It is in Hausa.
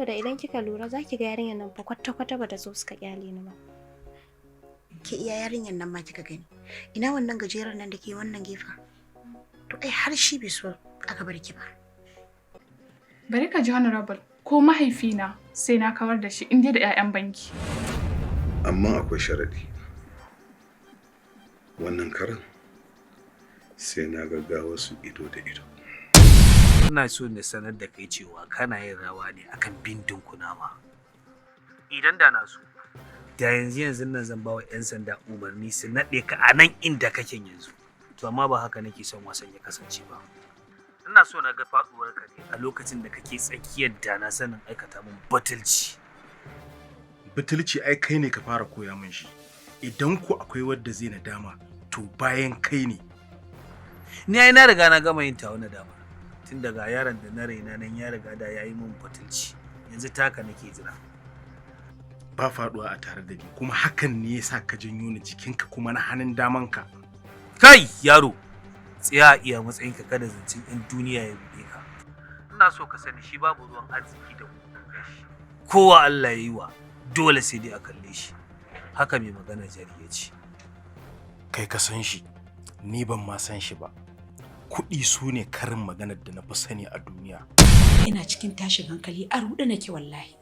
da idan kika lura za ki ga yarinyar nan fa kwata-kwata ba ta so suka kyale ni ba. Ke iya yarinyar nan ma kika gani? Ina wannan gajeren nan da ke wannan gefen? To ai har shi bai so aka bar ki ba. Bari ka ji honorable, ko mahaifina sai na kawar da shi inda da 'ya'yan banki. Amma akwai sharadi. Wannan karan sai na gaggawa su ido da ido. Ina so na sanar da kai cewa kana yin rawa ne akan bindin kunama. Idan da na so, da yanzu nan zan bawa 'yan sanda umarni su naɗe ka a nan inda kake yanzu. To amma ba haka nake son wasan ya kasance ba. Ina so na ga faɗuwar ka ne a lokacin da kake tsakiyar da na sanin aikata min batulci. Batulci ai kai ne ka fara koya min shi. Idan ku akwai wadda zai nadama, to bayan kai ne. Ni ai na riga na gama yin tawa nadama. Tun daga yaron da na raina nan ya riga da yayi min batulci. Yanzu taka nake jira. Ba faduwa a tare da ni, kuma hakan ne yasa ka janyo ni jikinka kuma na hannun damanka. Kai yaro, tsaya iya matsayinka kada zancen 'yan duniya ya ruɗe ka. Ina so ka sani shi babu ruwan arziki da gashi. Kowa Allah ya yi wa, dole sai dai a kalle shi. Haka mai magana jari ya ce. Kai ka san shi, ni ban ma san shi ba. Kuɗi su ne karin maganar da na fi sani a duniya. Ina cikin tashin hankali a ruɗe nake wallahi.